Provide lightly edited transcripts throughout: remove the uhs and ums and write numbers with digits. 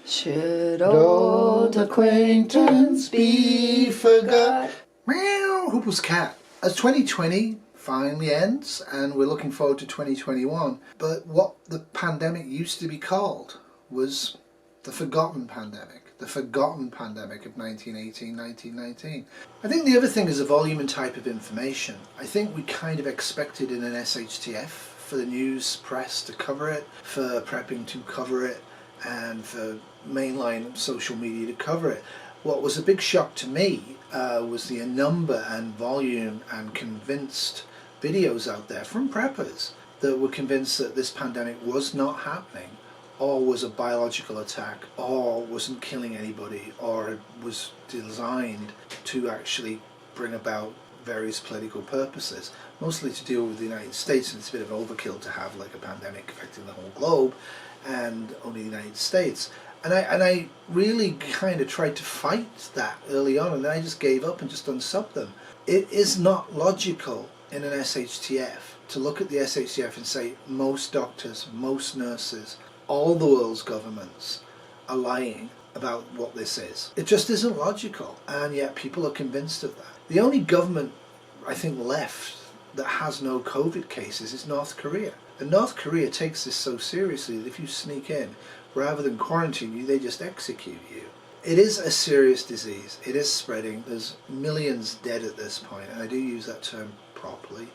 Should old acquaintance be forgot? Meow, Huples cat. As 2020 finally ends and we're looking forward to 2021, but what the pandemic used to be called was the forgotten pandemic. The forgotten pandemic of 1918, 1919. I think the other thing is the volume and type of information. I think we kind of expected in an SHTF for the news press to cover it, for prepping to cover it, and for mainline social media to cover it. What was a big shock to me was the number and volume and convinced videos out there from preppers that were convinced that this pandemic was not happening, or was a biological attack, or wasn't killing anybody, or was designed to actually bring about various political purposes, mostly to deal with the United States. And it's a bit of overkill to have like a pandemic affecting the whole globe and only the United States. And I really kind of tried to fight that early on, and then I just gave up and just unsubbed them. It is not logical in an SHTF to look at the SHTF and say most doctors, most nurses, all the world's governments are lying about what this is. It just isn't logical, and yet people are convinced of that. The only government I think left that has no COVID cases is North Korea. And North Korea takes this so seriously that if you sneak in, rather than quarantine you, they just execute you. It is a serious disease. It is spreading. There's millions dead at this point, and I do use that term properly.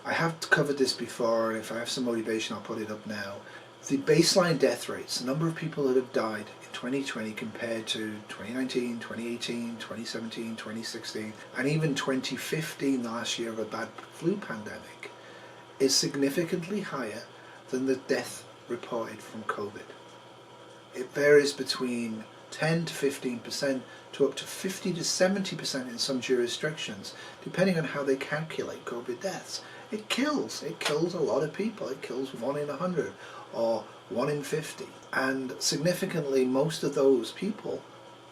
I have covered this before, and if I have some motivation I'll put it up now. The baseline death rates, the number of people that have died in 2020 compared to 2019, 2018, 2017, 2016, and even 2015, the last year of a bad flu pandemic, is significantly higher than the death reported from COVID. It varies between 10 to 15% to up to 50 to 70% in some jurisdictions, depending on how they calculate COVID deaths. It kills a lot of people. It kills 1 in 100 or 1 in 50. And significantly, most of those people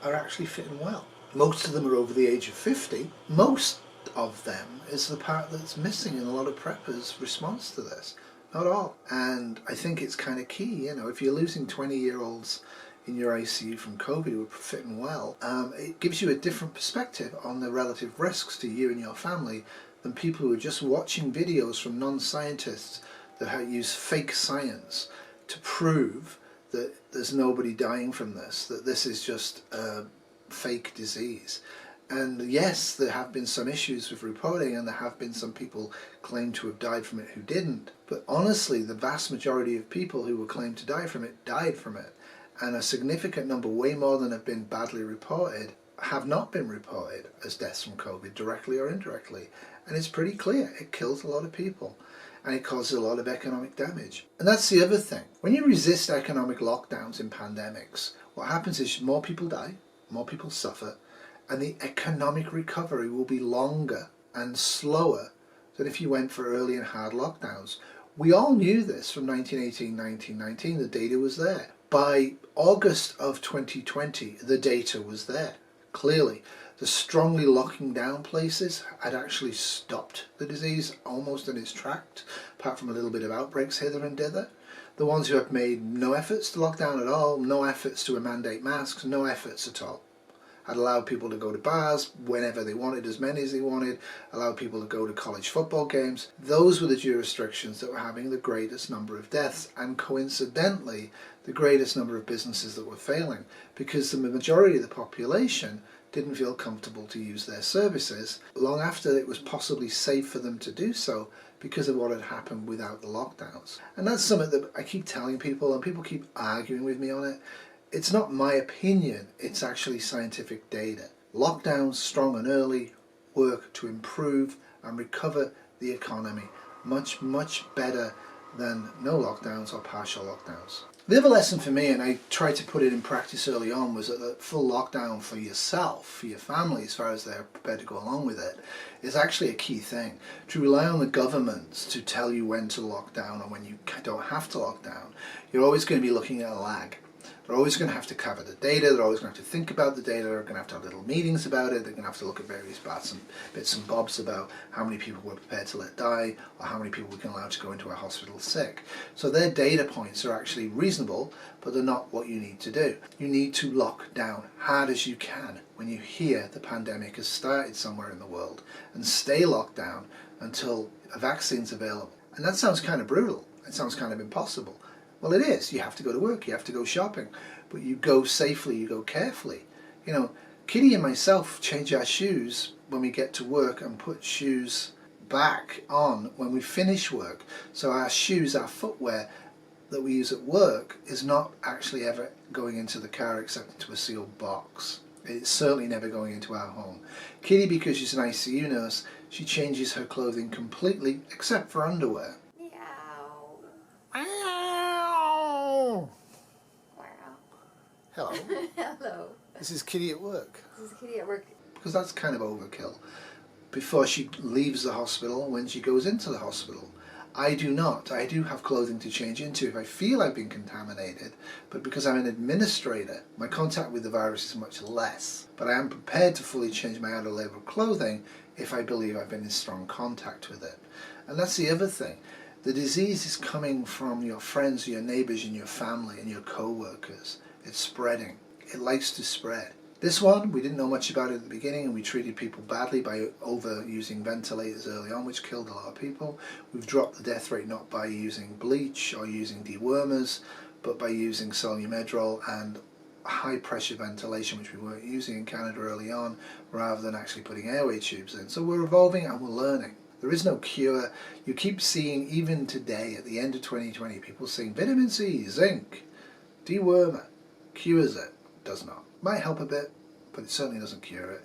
are actually fit and well. Most of them are over the age of 50. Most of them is the part that's missing in a lot of preppers' response to this. Not all. And I think it's kind of key, you know, if you're losing 20-year-olds in your ICU from COVID who are fit and well, it gives you a different perspective on the relative risks to you and your family than people who are just watching videos from non-scientists that use fake science to prove that there's nobody dying from this, that this is just a fake disease. And yes, there have been some issues with reporting, and there have been some people claimed to have died from it who didn't. But honestly, the vast majority of people who were claimed to die from it died from it. And a significant number, way more than have been badly reported, have not been reported as deaths from COVID, directly or indirectly. And it's pretty clear, it kills a lot of people. And it causes a lot of economic damage. And that's the other thing. When you resist economic lockdowns in pandemics, what happens is more people die, more people suffer, and the economic recovery will be longer and slower than if you went for early and hard lockdowns. We all knew this from 1918, 1919, the data was there. By August of 2020, the data was there, clearly. The strongly locking down places had actually stopped the disease almost in its tracks, apart from a little bit of outbreaks hither and thither. The ones who have made no efforts to lock down at all, no efforts to mandate masks, no efforts at all, had allowed people to go to bars whenever they wanted, as many as they wanted, allowed people to go to college football games. Those were the jurisdictions that were having the greatest number of deaths, and coincidentally the greatest number of businesses that were failing, because the majority of the population didn't feel comfortable to use their services long after it was possibly safe for them to do so because of what had happened without the lockdowns. And that's something that I keep telling people, and people keep arguing with me on it. It's not my opinion, it's actually scientific data. Lockdowns, strong and early, work to improve and recover the economy much, much better than no lockdowns or partial lockdowns. The other lesson for me, and I tried to put it in practice early on, was that the full lockdown for yourself, for your family, as far as they're prepared to go along with it, is actually a key thing. To rely on the governments to tell you when to lock down and when you don't have to lock down, you're always going to be looking at a lag. They're always going to have to cover the data, they're always going to have to think about the data, they're going to have little meetings about it, they're going to have to look at various bits and bobs about how many people we're prepared to let die, or how many people we can allow to go into our hospital sick. So their data points are actually reasonable, but they're not what you need to do. You need to lock down hard as you can when you hear the pandemic has started somewhere in the world, and stay locked down until a vaccine's available. And that sounds kind of brutal, it sounds kind of impossible. Well, it is. You have to go to work, you have to go shopping, but you go safely, you go carefully. You know, Kitty and myself change our shoes when we get to work and put shoes back on when we finish work. So our shoes, our footwear that we use at work is not actually ever going into the car except into a sealed box. It's certainly never going into our home. Kitty, because she's an ICU nurse, she changes her clothing completely except for underwear. Hello. Hello. This is Kitty at work. This is Kitty at work. Because that's kind of overkill. Before she leaves the hospital and when she goes into the hospital. I do not. I do have clothing to change into if I feel I've been contaminated, but because I'm an administrator, my contact with the virus is much less. But I am prepared to fully change my outer layer of clothing if I believe I've been in strong contact with it. And that's the other thing. The disease is coming from your friends, your neighbours, and your family, and your co-workers. It's spreading. It likes to spread. This one, we didn't know much about it at the beginning, and we treated people badly by overusing ventilators early on, which killed a lot of people. We've dropped the death rate not by using bleach or using dewormers, but by using Solumedrol and high pressure ventilation, which we weren't using in Canada early on, rather than actually putting airway tubes in. So we're evolving and we're learning. There is no cure. You keep seeing, even today, at the end of 2020, people saying vitamin C, zinc, dewormer, cures it. Does not. Might help a bit, but it certainly doesn't cure it.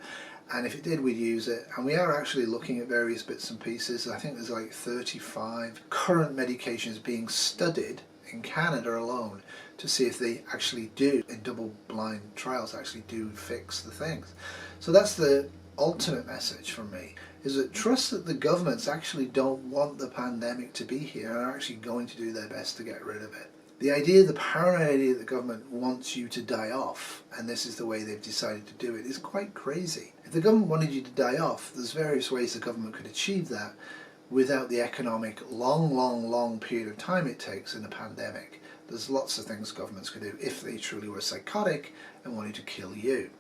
And if it did, we'd use it. And we are actually looking at various bits and pieces. I think there's like 35 current medications being studied in Canada alone to see if they actually do, in double-blind trials, actually do fix the things. So that's the ultimate message from me, is that trust that the governments actually don't want the pandemic to be here and are actually going to do their best to get rid of it. The idea, the paranoid idea that the government wants you to die off, and this is the way they've decided to do it, is quite crazy. If the government wanted you to die off, there's various ways the government could achieve that without the economic long period of time it takes in a pandemic. There's lots of things governments could do if they truly were psychotic and wanted to kill you.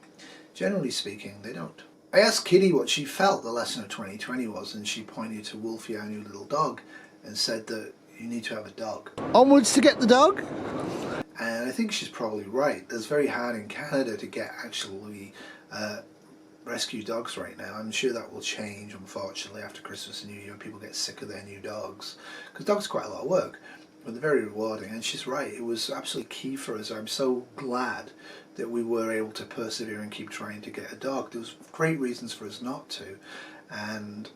Generally speaking, they don't. I asked Kitty what she felt the lesson of 2020 was, and she pointed to Wolfie, our new little dog, and said that you need to have a dog. Onwards to get the dog? And I think she's probably right. It's very hard in Canada to get actually rescue dogs right now. I'm sure that will change, unfortunately, after Christmas and New Year. People get sick of their new dogs. Because dogs are quite a lot of work, but they're very rewarding. And she's right. It was absolutely key for us. I'm so glad that we were able to persevere and keep trying to get a dog. There was great reasons for us not to. And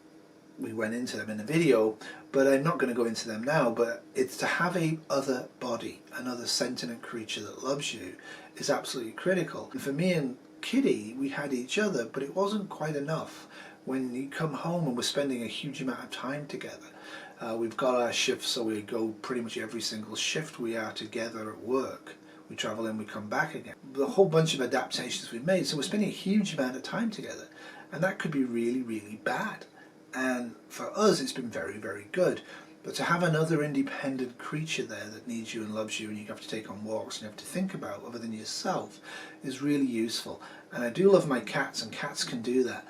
we went into them in the video, but I'm not going to go into them now. But it's to have a other body, another sentient creature that loves you, is absolutely critical. And for me and Kitty, we had each other, but it wasn't quite enough. When you come home and we're spending a huge amount of time together, we've got our shifts, so we go pretty much every single shift we are together at work. We travel in, we come back again. The whole bunch of adaptations we've made, so we're spending a huge amount of time together, and that could be really, really bad. And for us, it's been very, very good. But to have another independent creature there that needs you and loves you, and you have to take on walks and you have to think about other than yourself, is really useful. And I do love my cats, and cats can do that.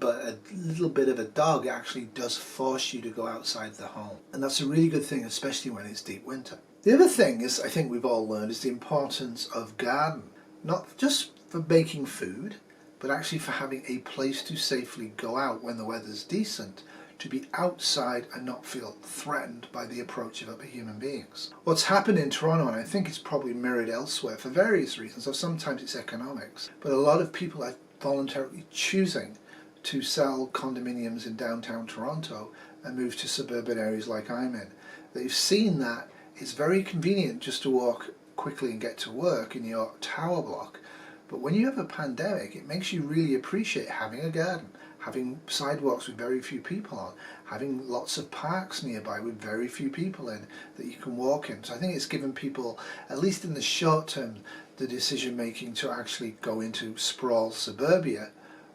But a little bit of a dog actually does force you to go outside the home. And that's a really good thing, especially when it's deep winter. The other thing is, I think we've all learned, is the importance of garden. Not just for making food, but actually for having a place to safely go out when the weather's decent, to be outside and not feel threatened by the approach of other human beings. What's happened in Toronto, and I think it's probably mirrored elsewhere for various reasons, or sometimes it's economics, but a lot of people are voluntarily choosing to sell condominiums in downtown Toronto and move to suburban areas like I'm in. They've seen that it's very convenient just to walk quickly and get to work in your tower block. But when you have a pandemic, it makes you really appreciate having a garden, having sidewalks with very few people on, having lots of parks nearby with very few people in that you can walk in. So I think it's given people, at least in the short term, the decision making to actually go into sprawl suburbia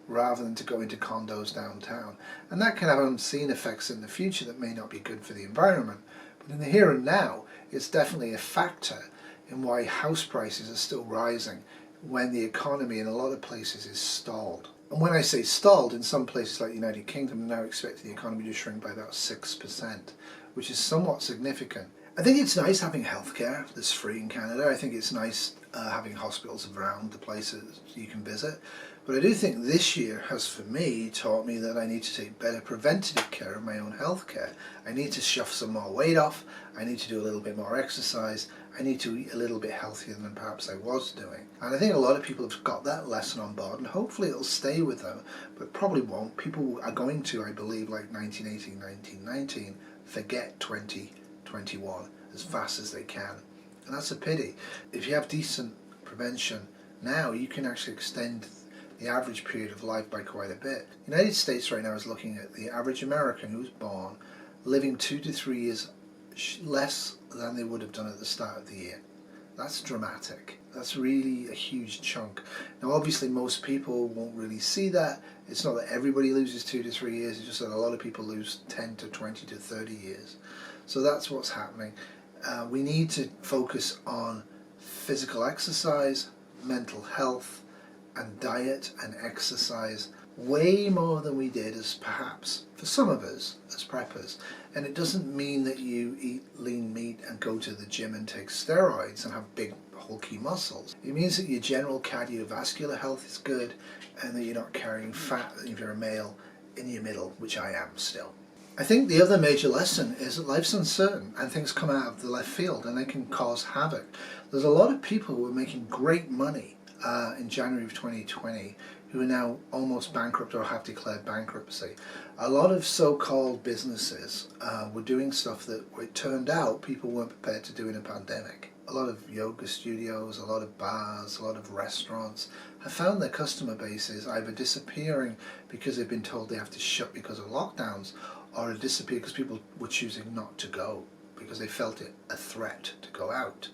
rather than to go into condos downtown. And that can have unseen effects in the future that may not be good for the environment. But in the here and now, it's definitely a factor in why house prices are still rising when the economy in a lot of places is stalled. And when I say stalled, in some places like the United Kingdom, they're now expecting the economy to shrink by about 6%, which is somewhat significant. I think it's nice having healthcare that's free in Canada. I think it's nice having hospitals around the places you can visit. But I do think this year has, for me, taught me that I need to take better preventative care of my own healthcare. I need to shove some more weight off. I need to do a little bit more exercise. I need to eat a little bit healthier than perhaps I was doing. And I think a lot of people have got that lesson on board, and hopefully it'll stay with them, but probably won't. People are going to, I believe, like 1918, 1919, forget 2021 as fast as they can. And that's a pity. If you have decent prevention now, you can actually extend the average period of life by quite a bit. The United States right now is looking at the average American who was born living 2 to 3 years less than they would have done at the start of the year. That's dramatic. That's really a huge chunk. Now obviously most people won't really see that. It's not that everybody loses 2 to 3 years, it's just that a lot of people lose 10 to 20 to 30 years. So that's what's happening. We need to focus on physical exercise, mental health, and diet and exercise way more than we did as perhaps for some of us as preppers. And it doesn't mean that you eat lean meat and go to the gym and take steroids and have big hulky muscles. It means that your general cardiovascular health is good and that you're not carrying fat if you're a male in your middle, which I am still. I think the other major lesson is that life's uncertain and things come out of the left field and they can cause havoc. There's a lot of people who are making great money in January of 2020 who are now almost bankrupt or have declared bankruptcy. A lot of so-called businesses were doing stuff that it turned out people weren't prepared to do in a pandemic. A lot of yoga studios, a lot of bars, a lot of restaurants have found their customer bases either disappearing because they've been told they have to shut because of lockdowns, or it disappeared because people were choosing not to go because they felt it a threat to go out.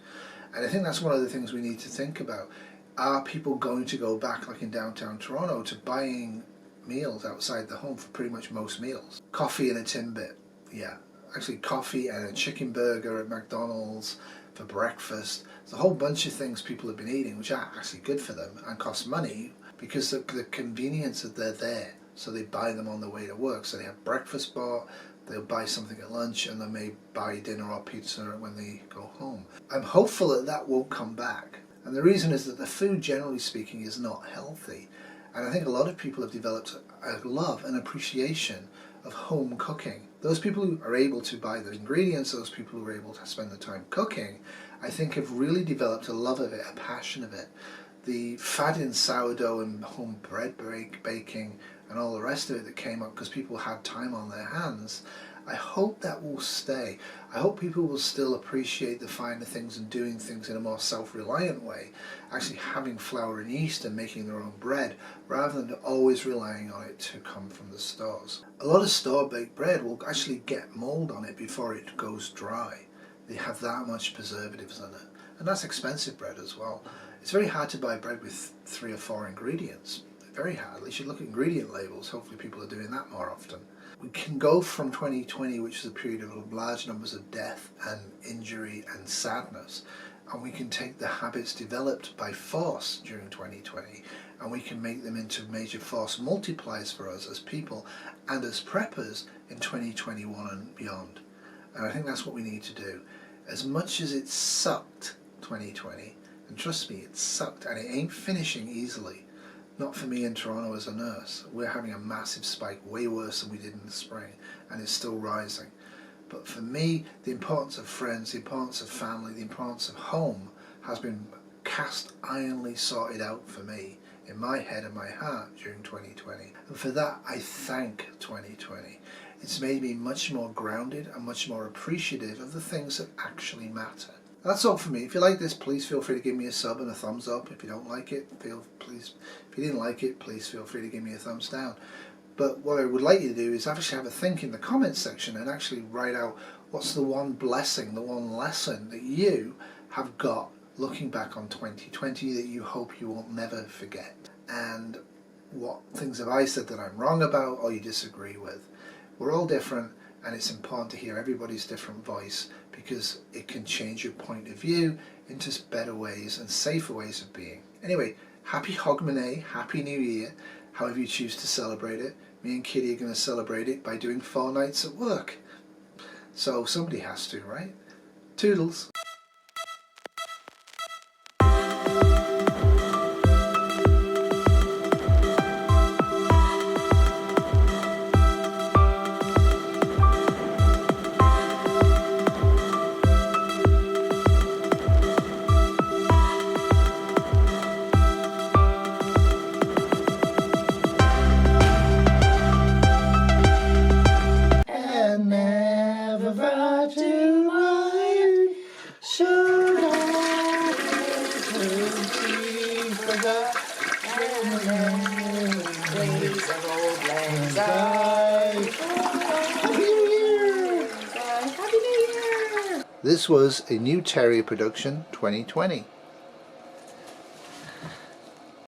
And I think that's one of the things we need to think about. Are people going to go back, like in downtown Toronto, to buying meals outside the home for pretty much most meals? Coffee and a Timbit, yeah. Actually coffee and a chicken burger at McDonald's for breakfast. There's a whole bunch of things people have been eating which are actually good for them and cost money because the convenience that they're there. So they buy them on the way to work. So they have breakfast bought, they'll buy something at lunch, and they may buy dinner or pizza when they go home. I'm hopeful that that won't come back. And the reason is that the food, generally speaking, is not healthy. And I think a lot of people have developed a love and appreciation of home cooking. Those people who are able to buy the ingredients, those people who are able to spend the time cooking, I think have really developed a love of it, a passion of it. The fad in sourdough and home bread baking and all the rest of it that came up because people had time on their hands, I hope that will stay. I hope people will still appreciate the finer things and doing things in a more self-reliant way, actually having flour and yeast and making their own bread rather than always relying on it to come from the stores. A lot of store-baked bread will actually get mold on it before it goes dry. They have that much preservatives in it, and that's expensive bread as well. It's very hard to buy bread with 3 or 4 ingredients. Very hard. You should look at ingredient labels. Hopefully people are doing that more often. We can go from 2020, which is a period of large numbers of death and injury and sadness, and we can take the habits developed by force during 2020 and we can make them into major force multipliers for us as people and as preppers in 2021 and beyond. And I think that's what we need to do. As much as it sucked 2020, and trust me, it sucked, and it ain't finishing easily. Not for me in Toronto as a nurse. We're having a massive spike, way worse than we did in the spring, and it's still rising. But for me, the importance of friends, the importance of family, the importance of home has been cast ironly sorted out for me in my head and my heart during 2020. And for that, I thank 2020. It's made me much more grounded and much more appreciative of the things that actually matter. That's all for me. If you like this, please feel free to give me a sub and a thumbs up. If you don't like it, if you didn't like it, please feel free to give me a thumbs down. But what I would like you to do is actually have a think in the comments section and actually write out what's the one blessing, the one lesson that you have got looking back on 2020 that you hope you will never forget. And what things have I said that I'm wrong about or you disagree with? We're all different, and it's important to hear everybody's different voice because it can change your point of view into better ways and safer ways of being. Anyway, happy Hogmanay, happy New Year, however you choose to celebrate it. Me and Kitty are going to celebrate it by doing 4 nights at work. So somebody has to, right? Toodles. This was a New Terrier production 2020.